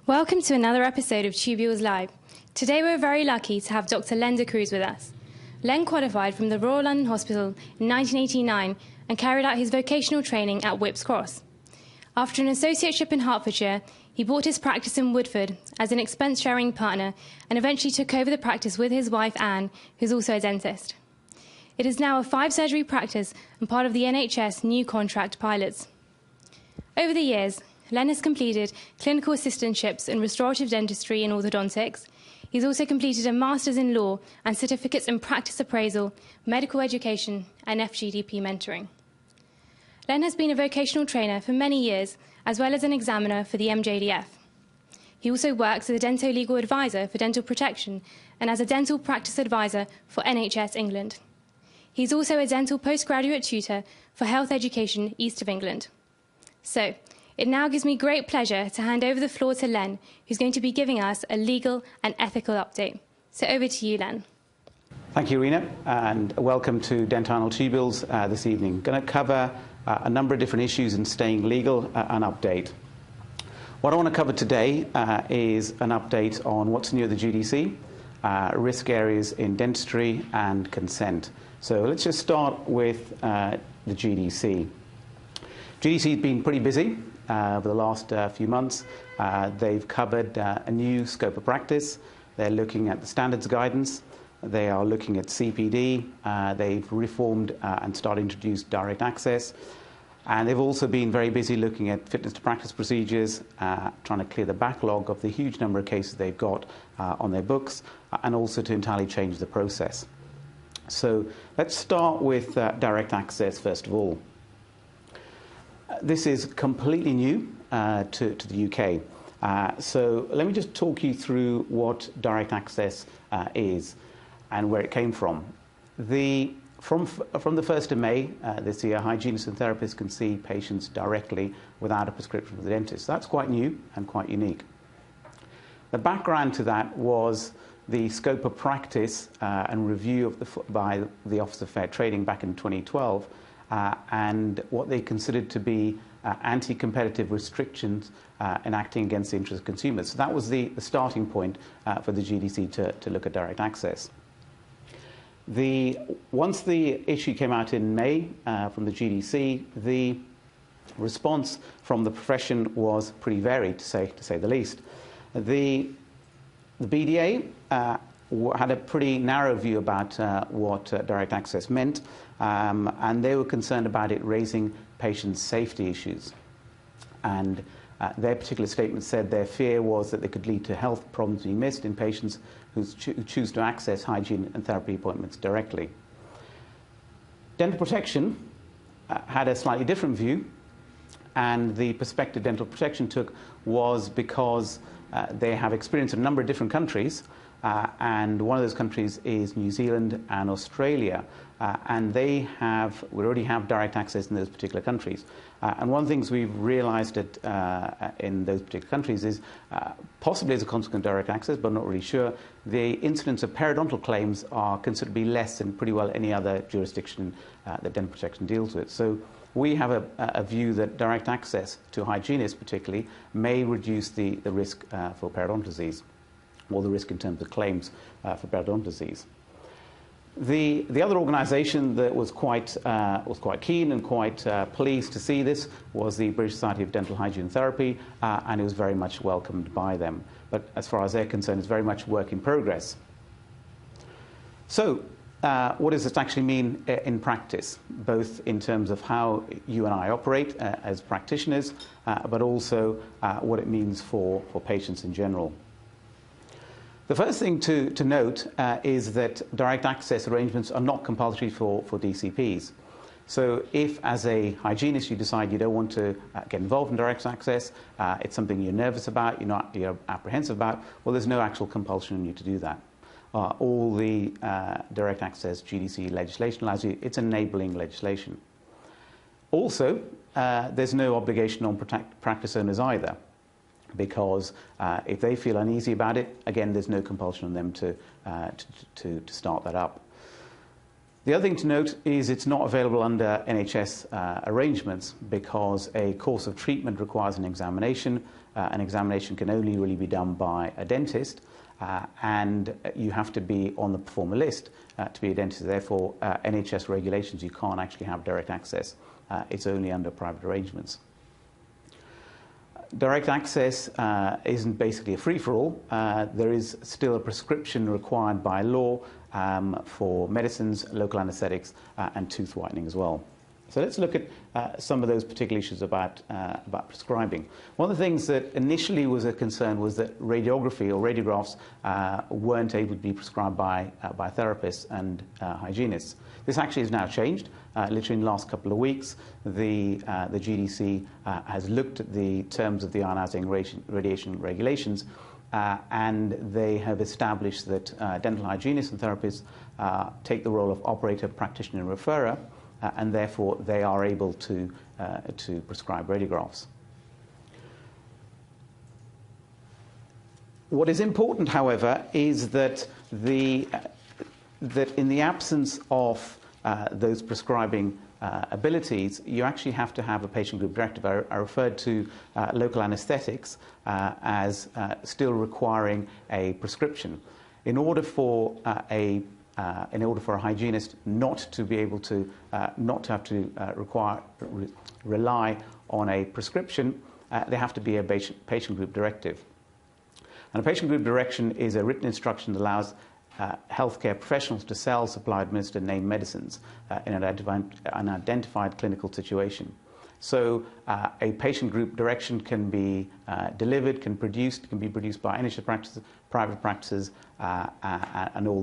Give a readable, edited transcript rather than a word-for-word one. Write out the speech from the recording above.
Welcome to another episode of Tubules Live. Today we're very lucky to have Dr. Len D Cruz with us. Len qualified from the Royal London Hospital in 1989 and carried out his vocational training at Whipps Cross. After an associateship in Hertfordshire, he bought his practice in Woodford as an expense-sharing partner and eventually took over the practice with his wife Anne, who's also a dentist. It is now a 5-surgery practice and part of the NHS new contract pilots. Over the years, Len has completed clinical assistantships in restorative dentistry and orthodontics. He's also completed a Master's in Law and certificates in practice appraisal, medical education, and FGDP mentoring. Len has been a vocational trainer for many years, as well as an examiner for the MJDF. He also works as a dental legal advisor for dental protection and as a dental practice advisor for NHS England. He's also a dental postgraduate tutor for health education east of England. So, it now gives me great pleasure to hand over the floor to Len, who's going to be giving us a legal and ethical update. So over to you, Len. Thank you, Rena, and welcome to Dental Tubules this evening. Going to cover a number of different issues in staying legal and update. What I want to cover today is an update on what's new at the GDC, risk areas in dentistry and consent. So let's just start with the GDC. GDC has been pretty busy over the last few months. They've covered a new scope of practice. They're looking at the standards guidance. They are looking at CPD. They've reformed and started to introduce direct access. And they've also been very busy looking at fitness to practice procedures, trying to clear the backlog of the huge number of cases they've got on their books, and also to entirely change the process. So let's start with direct access first of all. This is completely new to the UK. So let me just talk you through what direct access is and where it came from. From the 1st of May this year, hygienists and therapists can see patients directly without a prescription from the dentist. That's quite new and quite unique. The background to that was the scope of practice and review by the Office of Fair Trading back in 2012, and what they considered to be anti-competitive restrictions enacting against the interest of consumers. So that was the starting point for the GDC to look at direct access. Once the issue came out in May from the GDC, the response from the profession was pretty varied, to say the least. The BDA had a pretty narrow view about what direct access meant, and they were concerned about it raising patients' safety issues. And their particular statement said their fear was that they could lead to health problems being missed in patients who choose to access hygiene and therapy appointments directly. Dental protection had a slightly different view, and the perspective dental protection took was because they have experience in a number of different countries, and one of those countries is New Zealand and Australia, and we already have direct access in those particular countries. And one of the things we've realized in those particular countries is, possibly as a consequence of direct access, but I'm not really sure, the incidence of periodontal claims are considerably less than pretty well any other jurisdiction that dental protection deals with. So we have a view that direct access to hygienists particularly may reduce the risk for periodontal disease, or the risk in terms of claims for periodontal disease. The other organisation that was quite keen and quite pleased to see this was the British Society of Dental Hygiene and Therapy, and it was very much welcomed by them. But as far as they're concerned, it's very much work in progress. So what does this actually mean in practice, both in terms of how you and I operate as practitioners, but also what it means for patients in general? The first thing to note is that direct access arrangements are not compulsory for DCPs. So if, as a hygienist, you decide you don't want to get involved in direct access, it's something you're nervous about, you're apprehensive about, well, there's no actual compulsion on you to do that. All the direct access GDC legislation allows you, it's enabling legislation. Also, there's no obligation on practice owners either, because if they feel uneasy about it, again, there's no compulsion on them to start that up. The other thing to note is it's not available under NHS arrangements, because a course of treatment requires an examination, an examination can only really be done by a dentist, and you have to be on the performer list to be a dentist. Therefore, NHS regulations, you can't actually have direct access. It's only under private arrangements. Direct access isn't basically a free-for-all. There is still a prescription required by law for medicines, local anaesthetics, and tooth whitening as well. So let's look at some of those particular issues about prescribing. One of the things that initially was a concern was that radiography or radiographs weren't able to be prescribed by therapists and hygienists. This actually has now changed. Literally in the last couple of weeks, the GDC has looked at the terms of the ionizing radiation regulations, and they have established that dental hygienists and therapists take the role of operator, practitioner, and referrer, and therefore they are able to prescribe radiographs. What is important, however, is that in the absence of those prescribing abilities, you actually have to have a patient group directive. I referred to local anaesthetics as still requiring a prescription. In order for a hygienist not to be able to, not to have to rely on a prescription, there have to be a patient group directive. And a patient group direction is a written instruction that allows healthcare professionals to sell, supply, administer named medicines in an identified clinical situation. So a patient group direction can be delivered, can be produced by NHS practices, private practices, and all.